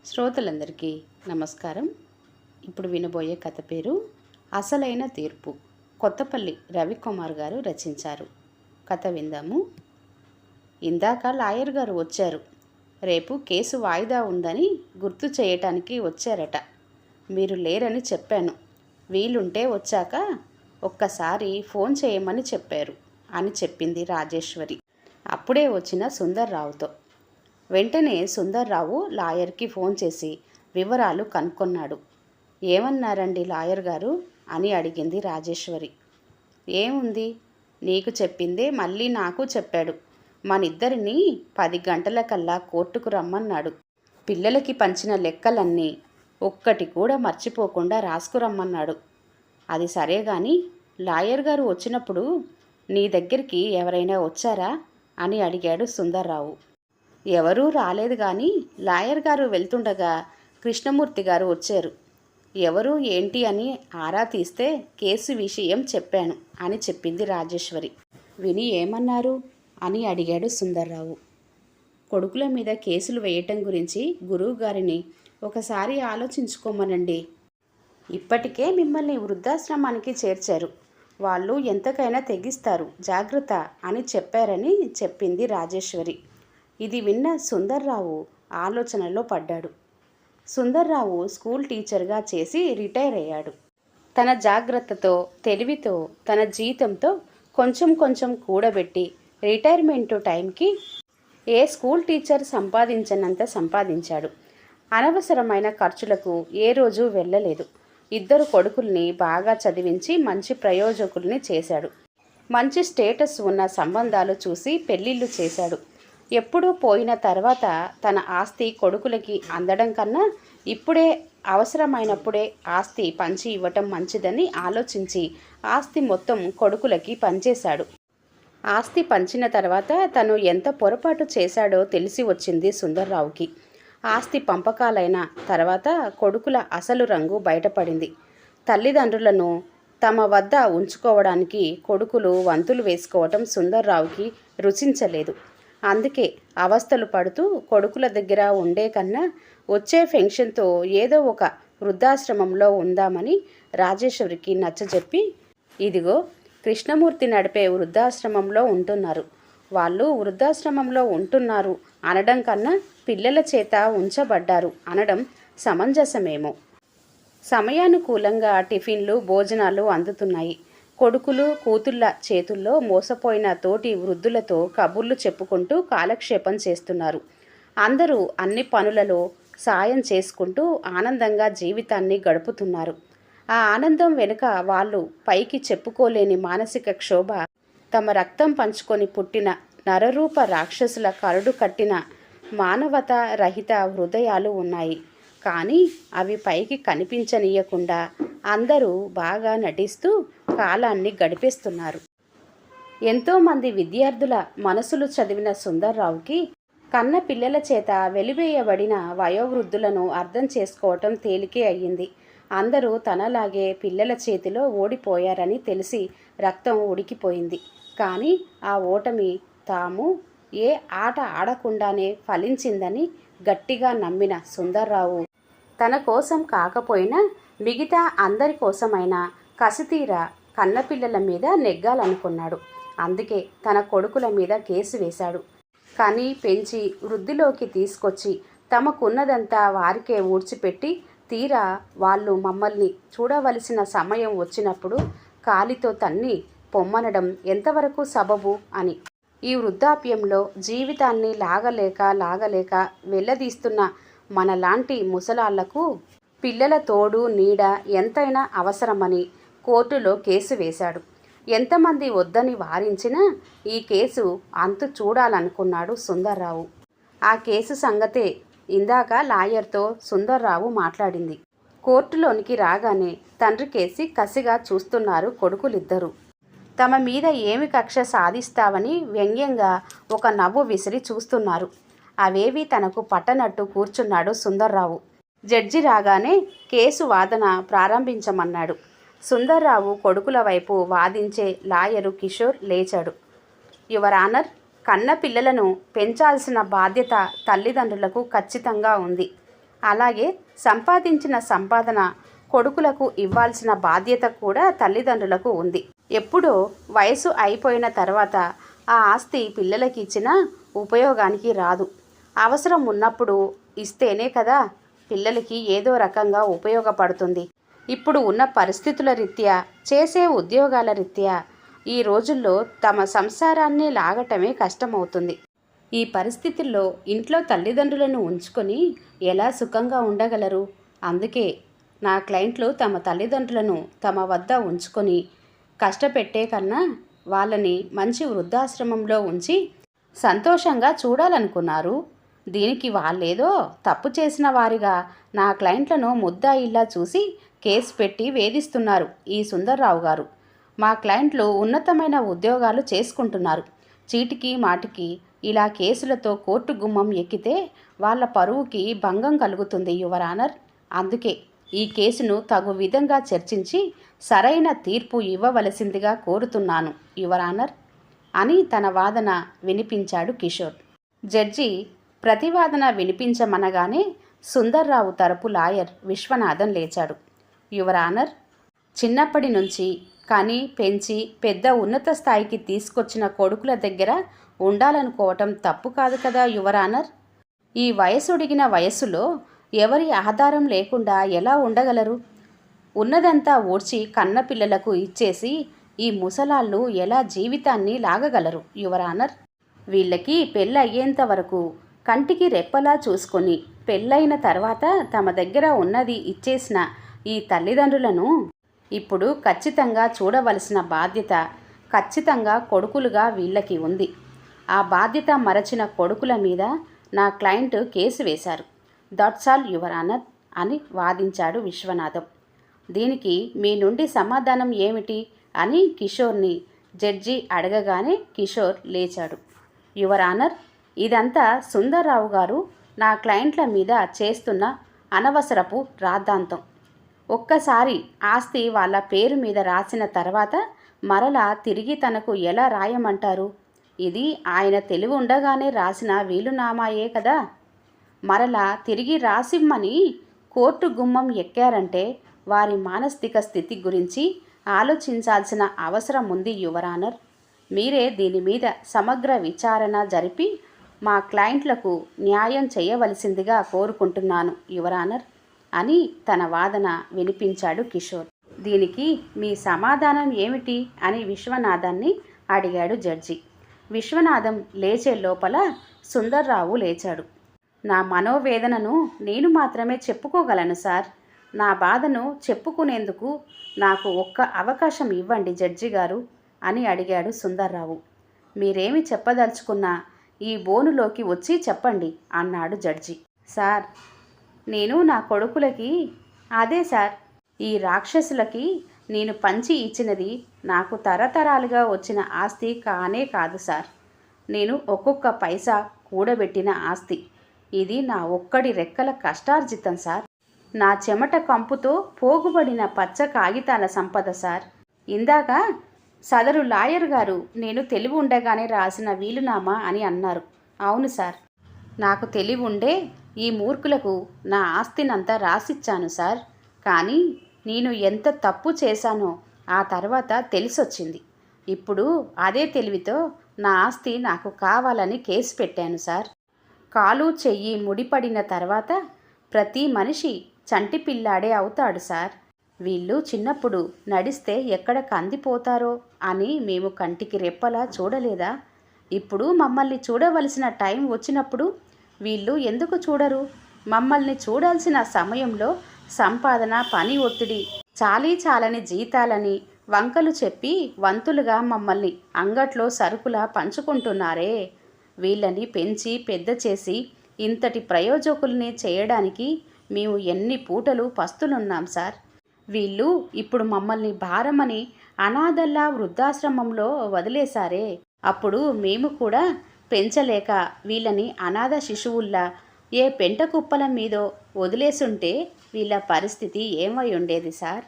శ్రోతలందరికీ నమస్కారం. ఇప్పుడు వినబోయే కథ పేరు అసలైన తీర్పు. కొత్తపల్లి రవికుమార్ గారు రచించారు. కథ విందాము. ఇందాక లాయర్ గారు వచ్చారు. రేపు కేసు వాయిదా ఉందని గుర్తు చేయటానికి వచ్చారట. మీరు లేరని చెప్పాను. వీలుంటే వచ్చాక ఒక్కసారి ఫోన్ చేయమని చెప్పారు అని చెప్పింది రాజేశ్వరి అప్పుడే వచ్చిన సుందర్రావుతో. వెంటనే సుందర్రావు లాయర్కి ఫోన్ చేసి వివరాలు కనుక్కొన్నాడు. ఏమన్నారండి లాయర్ గారు అని అడిగింది రాజేశ్వరి. ఏముంది, నీకు చెప్పిందే మళ్ళీ నాకు చెప్పాడు. మనిద్దరిని 10 గంటలకల్లా కోర్టుకు రమ్మన్నాడు. పిల్లలకి పంచిన లెక్కలన్నీ ఒక్కటి కూడా మర్చిపోకుండా రాసుకురమ్మన్నాడు. అది సరే గాని లాయర్ గారు వచ్చినప్పుడు నీ దగ్గరికి ఎవరైనా వచ్చారా అని అడిగాడు సుందర్రావు. ఎవరూ రాలేదు కానీ లాయర్ గారు వెళ్తుండగా కృష్ణమూర్తి గారు వచ్చారు. ఎవరు ఏంటి అని ఆరా తీస్తే కేసు విషయం చెప్పాను అని చెప్పింది రాజేశ్వరి. విని ఏమన్నారు అని అడిగాడు సుందర్రావు. కొడుకుల మీద కేసులు వేయటం గురించి గురువు గారిని ఒకసారి ఆలోచించుకోమనండి. ఇప్పటికే మిమ్మల్ని వృద్ధాశ్రమానికి చేర్చారు. వాళ్ళు ఎంతకైనా తెగిస్తారు, జాగ్రత్త అని చెప్పారని చెప్పింది రాజేశ్వరి. ఇది విన్న సుందర్రావు ఆలోచనలో పడ్డాడు. సుందర్రావు స్కూల్ టీచర్గా చేసి రిటైర్ అయ్యాడు. తన జాగ్రత్తతో, తెలివితో, తన జీతంతో కొంచెం కొంచెం కూడబెట్టి రిటైర్మెంట్ టైంకి ఏ స్కూల్ టీచర్ సంపాదించనంత సంపాదించాడు. అనవసరమైన ఖర్చులకు ఏ రోజు వెళ్ళలేదు. 2 కొడుకుల్ని బాగా చదివించి మంచి ప్రయోజకుల్ని చేశాడు. మంచి స్టేటస్ ఉన్న సంబంధాలు చూసి పెళ్ళిళ్ళు చేశాడు. ఎప్పుడూ పోయిన తర్వాత తన ఆస్తి కొడుకులకి అందడం కన్నా ఇప్పుడే అవసరమైనప్పుడే ఆస్తి పంచి ఇవ్వటం మంచిదని ఆలోచించి ఆస్తి మొత్తం కొడుకులకి పంచేశాడు. ఆస్తి పంచిన తర్వాత తను ఎంత పొరపాటు చేశాడో తెలిసి వచ్చింది సుందర్రావుకి. ఆస్తి పంపకాలైన తర్వాత కొడుకుల అసలు రంగు బయటపడింది. తల్లిదండ్రులను తమ వద్ద ఉంచుకోవడానికి కొడుకులు వంతులు వేసుకోవటం సుందర్రావుకి రుచించలేదు. అందుకే అవస్థలు పడుతూ కొడుకుల దగ్గర ఉండే కన్నా వచ్చే పెన్షన్తో ఏదో ఒక వృద్ధాశ్రమంలో ఉందామని రాజేశ్వరికి నచ్చజెప్పి, ఇదిగో కృష్ణమూర్తి నడిపే వృద్ధాశ్రమంలో ఉంటున్నారు. వాళ్ళు వృద్ధాశ్రమంలో ఉంటున్నారు అనడం కన్నా పిల్లల చేత ఉంచబడ్డారు అనడం సమంజసమేమో. సమయానుకూలంగా టిఫిన్లు, భోజనాలు అందుతున్నాయి. కొడుకులు, కూతుళ్ళ చేతుల్లో మోసపోయిన తోటి వృద్ధులతో కబుర్లు చెప్పుకుంటూ కాలక్షేపం చేస్తున్నారు. అందరూ అన్ని పనులలో సాయం చేసుకుంటూ ఆనందంగా జీవితాన్ని గడుపుతున్నారు. ఆ ఆనందం వెనుక వాళ్ళు పైకి చెప్పుకోలేని మానసిక క్షోభ, తమ రక్తం పంచుకొని పుట్టిన నరరూప రాక్షసుల కరడు కట్టిన మానవత రహిత హృదయాలు ఉన్నాయి. కానీ అవి పైకి కనిపించనీయకుండా అందరూ బాగా నటిస్తూ కాలాన్ని గడిపేస్తున్నారు. ఎంతోమంది విద్యార్థుల మనసులు చదివిన సుందర్రావుకి కన్న పిల్లల చేత వెలివేయబడిన వయోవృద్ధులను అర్థం చేసుకోవటం తేలికే అయ్యింది. అందరూ తనలాగే పిల్లల చేతిలో ఓడిపోయారని తెలిసి రక్తం ఉడికిపోయింది. కానీ ఆ ఓటమి తాము ఏ ఆట ఆడకుండానే ఫలించిందని గట్టిగా నమ్మిన సుందర్రావు తన కోసం కాకపోయినా మిగతా అందరి కోసమైనా కసితీరా కన్నపిల్లల మీద నెగ్గాలనుకున్నాడు. అందుకే తన కొడుకుల మీద కేసు వేశాడు. కని పెంచి వృద్ధిలోకి తీసుకొచ్చి తమకున్నదంతా వారికే ఊడ్చిపెట్టి తీరా వాళ్ళు మమ్మల్ని చూడవలసిన సమయం వచ్చినప్పుడు కాలితో తన్ని పొమ్మనడం ఎంతవరకు సబబు అని. ఈ వృద్ధాప్యంలో జీవితాన్ని లాగలేక వెళ్ళదీస్తున్న మనలాంటి ముసలాళ్లకు పిల్లల తోడు నీడ ఎంతైనా అవసరమని కోర్టులో కేసు వేశాడు. ఎంతమంది వద్దని వారించినా ఈ కేసు అంతు చూడాలనుకున్నాడు సుందర్రావు. ఆ కేసు సంగతే ఇందాక లాయర్తో సుందర్రావు మాట్లాడింది. కోర్టులోనికి రాగానే తండ్రి కేసి కసిగా చూస్తున్నారు కొడుకులిద్దరూ. తమ మీద ఏమి కక్ష సాధిస్తావని వ్యంగ్యంగా ఒక నవ్వు విసిరి చూస్తున్నారు. అవేవి తనకు పట్టనట్టు కూర్చున్నాడు సుందర్రావు. జడ్జి రాగానే కేసు వాదన ప్రారంభించమన్నాడు. సుందర్రావు కొడుకుల వైపు వాదించే లాయరు కిషోర్ లేచాడు. యువర్ ఆనర్, కన్న పిల్లలను పెంచాల్సిన బాధ్యత తల్లిదండ్రులకు ఖచ్చితంగా ఉంది. అలాగే సంపాదించిన సంపాదన కొడుకులకు ఇవ్వాల్సిన బాధ్యత కూడా తల్లిదండ్రులకు ఉంది. ఎప్పుడో వయసు అయిపోయిన తర్వాత ఆ ఆస్తి పిల్లలకి ఇచ్చినా ఉపయోగానికి రాదు. అవసరం ఉన్నప్పుడు ఇస్తేనే కదా పిల్లలకి ఏదో రకంగా ఉపయోగపడుతుంది. ఇప్పుడు ఉన్న పరిస్థితుల రీత్యా, చేసే ఉద్యోగాల రీత్యా ఈ రోజుల్లో తమ సంసారాన్ని లాగటమే కష్టమవుతుంది. ఈ పరిస్థితుల్లో ఇంట్లో తల్లిదండ్రులను ఉంచుకొని ఎలా సుఖంగా ఉండగలరు? అందుకే నా క్లయింట్లు తమ తల్లిదండ్రులను తమ వద్ద ఉంచుకొని కష్టపెట్టే కన్నా వాళ్ళని మంచి వృద్ధాశ్రమంలో ఉంచి సంతోషంగా చూడాలనుకున్నారు. దీనికి వాళ్ళేదో తప్పు చేసిన వారిగా నా క్లయింట్లను ముద్దాయిల్లా చూసి కేసు పెట్టి వేధిస్తున్నారు ఈ సుందర్రావు గారు. మా క్లయింట్లు ఉన్నతమైన ఉద్యోగాలు చేసుకుంటున్నారు. చీటికి మాటికి ఇలా కేసులతో కోర్టు గుమ్మం ఎక్కితే వాళ్ళ పరువుకి భంగం కలుగుతుంది యువర్ ఆనర్. అందుకే ఈ కేసును తగు విధంగా చర్చించి సరైన తీర్పు ఇవ్వవలసిందిగా కోరుతున్నాను యువర్ ఆనర్ అని తన వాదన వినిపించాడు కిషోర్. జడ్జి ప్రతివాదన వినిపించమనగానే సుందర్రావు తరపు లాయర్ విశ్వనాథన్ లేచాడు. యువర్ ఆనర్, చిన్నప్పటి నుంచి కానీ పెంచి పెద్ద ఉన్నత స్థాయికి తీసుకొచ్చిన కొడుకుల దగ్గర ఉండాలనుకోవటం తప్పు కాదు కదా యువర్ ఆనర్. ఈ వయసుడిగిన వయస్సులో ఎవరి ఆధారం లేకుండా ఎలా ఉండగలరు? ఉన్నదంతా ఓడ్చి కన్నపిల్లలకు ఇచ్చేసి ఈ ముసలాళ్ళు ఎలా జీవితాన్ని లాగగలరు యువర్ ఆనర్? వీళ్ళకి పెళ్ళయ్యేంత వరకు కంటికి రెప్పలా చూసుకొని పెళ్ళైన తర్వాత తమ దగ్గర ఉన్నది ఇచ్చేసిన ఈ తల్లిదండ్రులను ఇప్పుడు ఖచ్చితంగా చూడవలసిన బాధ్యత ఖచ్చితంగా కొడుకులుగా వీళ్ళకి ఉంది. ఆ బాధ్యత మరచిన కొడుకుల మీద నా క్లయింట్ కేసు వేశారు. దట్స్ ఆల్ యువర్ ఆనర్ అని వాదించాడు విశ్వనాథం. దీనికి మీ నుండి సమాధానం ఏమిటి అని కిషోర్ని జడ్జి అడగగానే కిషోర్ లేచాడు. యువర్ ఆనర్, ఇదంతా సుందర్రావు గారు నా క్లయింట్ల మీద చేస్తున్న అనవసరపు రాద్ధాంతం. ఒక్కసారి ఆస్తి వాళ్ళ పేరు మీద రాసిన తర్వాత మరలా తిరిగి తనకు ఎలా రాయమంటారు? ఇది ఆయన తెలివి ఉండగానే రాసిన వీలునామాయే కదా. మరలా తిరిగి రాసిమ్మని కోర్టు గుమ్మం ఎక్కారంటే వారి మానసిక స్థితి గురించి ఆలోచించాల్సిన అవసరం ఉంది యువర్ ఆనర్. మీరే దీని మీద సమగ్ర విచారణ జరిపి మా క్లయింట్లకు న్యాయం చేయవలసిందిగా కోరుకుంటున్నాను యువర్ ఆనర్ అని తన వాదన వినిపించాడు కిషోర్. దీనికి మీ సమాధానం ఏమిటి అని విశ్వనాథాన్ని అడిగాడు జడ్జి. విశ్వనాథం లేచే లోపల సుందర్రావు లేచాడు. నా మనోవేదనను నేను మాత్రమే చెప్పుకోగలను సార్. నా బాధను చెప్పుకునేందుకు నాకు ఒక్క అవకాశం ఇవ్వండి జడ్జి గారు అని అడిగాడు సుందర్రావు. మీరేమి చెప్పదలుచుకున్నా ఈ బోనులోకి వచ్చి చెప్పండి అన్నాడు జడ్జి. సార్, నేను నా కొడుకులకి అదే సార్, ఈ రాక్షసులకి నేను పంచి ఇచ్చినది నాకు తరతరాలుగా వచ్చిన ఆస్తి కానే కాదు సార్. నేను ఒక్కొక్క పైసా కూడబెట్టిన ఆస్తి. ఇది నా ఒక్కడి రెక్కల కష్టార్జితం సార్. నా చెమట కంపుతో పోగుబడిన పచ్చ కాగితాల సంపద సార్. ఇందాక సదరు లాయర్ గారు నేను తెలివి ఉండగానే రాసిన వీలునామా అని అన్నారు. అవును సార్, నాకు తెలివి ఉండే ఈ మూర్ఖులకు నా ఆస్తినంతా రాసిచ్చాను సార్. కానీ నేను ఎంత తప్పు చేశానో ఆ తర్వాత తెలిసొచ్చింది. ఇప్పుడు అదే తెలివితో నా ఆస్తి నాకు కావాలని కేసు పెట్టాను సార్. కాలు చెయ్యి ముడిపడిన తర్వాత ప్రతి మనిషి చంటి పిల్లాడే అవుతాడు సార్. వీళ్ళు చిన్నప్పుడు నడిస్తే ఎక్కడ కందిపోతారో అని మేము కంటికి రెప్పలా చూడలేదా? ఇప్పుడు మమ్మల్ని చూడవలసిన టైం వచ్చినప్పుడు వీళ్ళు ఎందుకు చూడరు? మమ్మల్ని చూడాల్సిన సమయంలో సంపాదన, పని ఒత్తిడి, చాలని జీతాలని వంకలు చెప్పి వంతులుగా మమ్మల్ని అంగట్లో సరుకులా పంచుకుంటున్నారే. వీళ్ళని పెంచి పెద్ద చేసి ఇంతటి ప్రయోజకుల్ని చేయడానికి మేము ఎన్ని పూటలు పస్తులున్నాం సార్. వీళ్ళు ఇప్పుడు మమ్మల్ని భారమని అనాథల్లా వృద్ధాశ్రమంలో వదిలేశారే. అప్పుడు మేము కూడా పెంచలేక వీళ్ళని అనాథ శిశువుల్లా ఏ పెంట కుప్పల మీదో వదిలేసుంటే వీళ్ళ పరిస్థితి ఏమై ఉండేది సార్.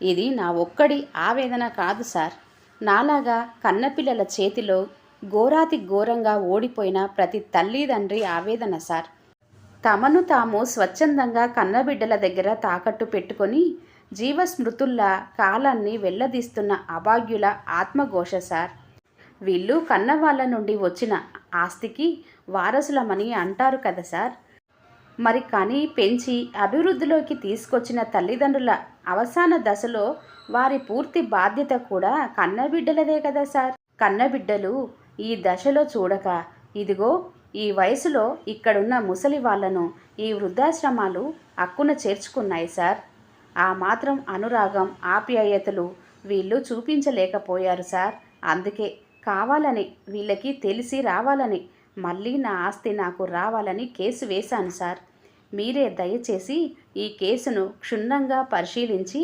ఇది నా ఒక్కడి ఆవేదన కాదు సార్. నాలాగా కన్నపిల్లల చేతిలో ఘోరాతి ఘోరంగా ఓడిపోయిన ప్రతి తల్లిదండ్రి ఆవేదన సార్. తమను తాము స్వచ్ఛందంగా కన్నబిడ్డల దగ్గర తాకట్టు పెట్టుకొని జీవస్మృతుల్లా కాలాన్ని వెళ్ళదీస్తున్న అభాగ్యుల ఆత్మఘోష సార్. వీళ్ళు కన్నవాళ్ళ నుండి వచ్చిన ఆస్తికి వారసులమని అంటారు కదా సార్. మరి కానీ పెంచి అభివృద్ధిలోకి తీసుకొచ్చిన తల్లిదండ్రుల అవసాన దశలో వారి పూర్తి బాధ్యత కూడా కన్నబిడ్డలదే కదా సార్. కన్నబిడ్డలు ఈ దశలో చూడక ఇదిగో ఈ వయసులో ఇక్కడున్న ముసలి వాళ్లను ఈ వృద్ధాశ్రమాలు అక్కున చేర్చుకున్నాయి సార్. ఆ మాత్రం అనురాగం ఆప్యాయతలు వీళ్ళు చూపించలేకపోయారు సార్. అందుకే కావాలని వీళ్ళకి తెలిసి రావాలని మళ్ళీ నా ఆస్తి నాకు రావాలని కేసు వేశాను సార్. మీరే దయచేసి ఈ కేసును క్షుణ్ణంగా పరిశీలించి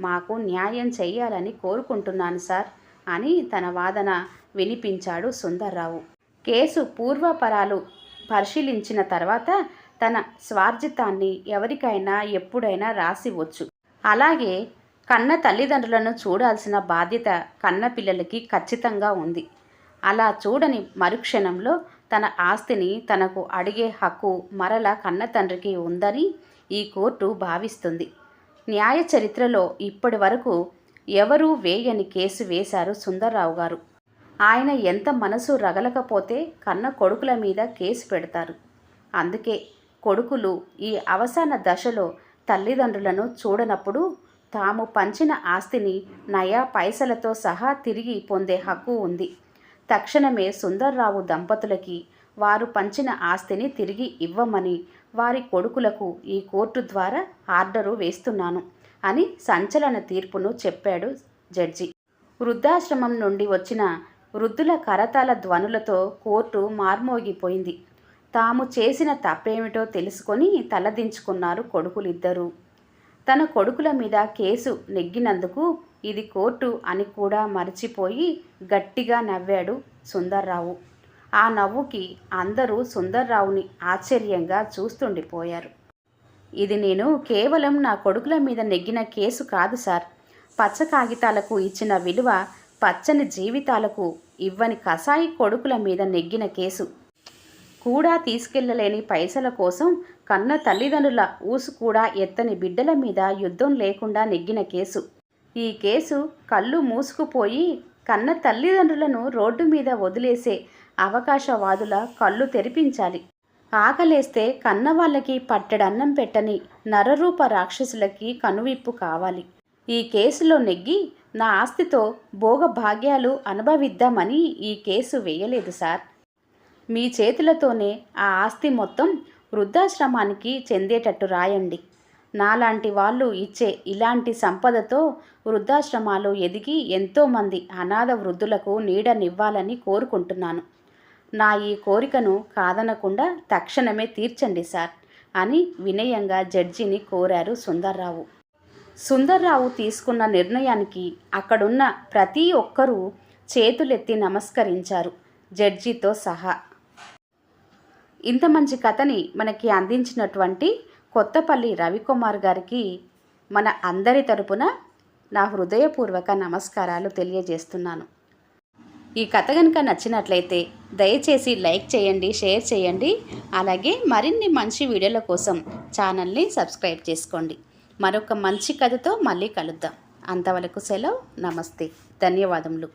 మాకు న్యాయం చేయాలని కోరుకుంటున్నాను సార్ అని తన వాదన వినిపించాడు సుందర్రావు. కేసు పూర్వపరాలు పరిశీలించిన తర్వాత తన స్వార్జితాన్ని ఎవరికైనా ఎప్పుడైనా రాసివచ్చు. అలాగే కన్న తల్లిదండ్రులను చూడాల్సిన బాధ్యత కన్న పిల్లలకి ఖచ్చితంగా ఉంది. అలా చూడని మరుక్షణంలో తన ఆస్తిని తనకు అడిగే హక్కు మరలా కన్న తండ్రికి ఉందని ఈ కోర్టు భావిస్తుంది. న్యాయ చరిత్రలో ఇప్పటి వరకు ఎవరూ వేయని కేసు వేశారు సుందర్రావు గారు. ఆయన ఎంత మనసు రగలకపోతే కన్న కొడుకుల మీద కేసు పెడతారు. అందుకే కొడుకులు ఈ అవసాన దశలో తల్లిదండ్రులను చూడనప్పుడు తాము పంచిన ఆస్తిని నయా పైసలతో సహా తిరిగి పొందే హక్కు ఉంది. తక్షణమే సుందర్రావు దంపతులకి వారు పంచిన ఆస్తిని తిరిగి ఇవ్వమని వారి కొడుకులకు ఈ కోర్టు ద్వారా ఆర్డరు వేస్తున్నాను అని సంచలన తీర్పును చెప్పాడు జడ్జి. వృద్ధాశ్రమం నుండి వచ్చిన వృద్ధుల కరతాళ ధ్వనులతో కోర్టు మార్మోగిపోయింది. తాము చేసిన తప్పేమిటో తెలుసుకొని తలదించుకున్నారు కొడుకులిద్దరూ. తన కొడుకుల మీద కేసు నెగ్గినందుకు ఇది కోర్టు అని కూడా మర్చిపోయి గట్టిగా నవ్వాడు సుందర్రావు. ఆ నవ్వుకి అందరూ సుందర్రావుని ఆశ్చర్యంగా చూస్తుండిపోయారు. ఇది నేను కేవలం నా కొడుకుల మీద నెగ్గిన కేసు కాదు సార్. పచ్చ కాగితాలకు ఇచ్చిన విలువ పచ్చని జీవితాలకు ఇవ్వని కసాయి కొడుకుల మీద నెగ్గిన కేసు. కూడా తీసుకెళ్లలేని పైసల కోసం కన్న తల్లిదండ్రుల ఊసు కూడా ఎత్తని బిడ్డల మీద యుద్ధం లేకుండా నెగ్గిన కేసు. ఈ కేసు కళ్ళు మూసుకుపోయి కన్న తల్లిదండ్రులను రోడ్డు మీద వదిలేసే అవకాశవాదుల కళ్ళు తెరిపించాలి. ఆకలేస్తే కన్నవాళ్ళకి పట్టెడన్నం పెట్టని నరరూప రాక్షసులకి కనువిప్పు కావాలి. ఈ కేసులో నెగ్గి నా ఆస్తితో భోగభాగ్యాలు అనుభవిద్దామని ఈ కేసు వేయలేదు సార్. మీ చేతులతోనే ఆ ఆస్తి మొత్తం వృద్ధాశ్రమానికి చెందేటట్టు రాయండి. నాలాంటి వాళ్ళు ఇచ్చే ఇలాంటి సంపదతో వృద్ధాశ్రమాలు ఎదిగి ఎంతోమంది అనాథ వృద్ధులకు నీడనివ్వాలని కోరుకుంటున్నాను. నా ఈ కోరికను కాదనకుండా తక్షణమే తీర్చండి సార్ అని వినయంగా జడ్జిని కోరారు సుందర్రావు. సుందర్రావు తీసుకున్న నిర్ణయానికి అక్కడున్న ప్రతి ఒక్కరూ చేతులెత్తి నమస్కరించారు, జడ్జితో సహా. ఇంత మంచి కథని మనకి అందించినటువంటి కొత్తపల్లి రవికుమార్ గారికి మన అందరి తరపున నా హృదయపూర్వక నమస్కారాలు తెలియజేస్తున్నాను. ఈ కథ కనుక నచ్చినట్లయితే దయచేసి లైక్ చేయండి, షేర్ చేయండి. అలాగే మరిన్ని మంచి వీడియోల కోసం ఛానల్ని సబ్స్క్రైబ్ చేసుకోండి. మరొక మంచి కథతో మళ్ళీ కలుద్దాం. అంతవరకు సెలవు. నమస్తే. ధన్యవాదములు.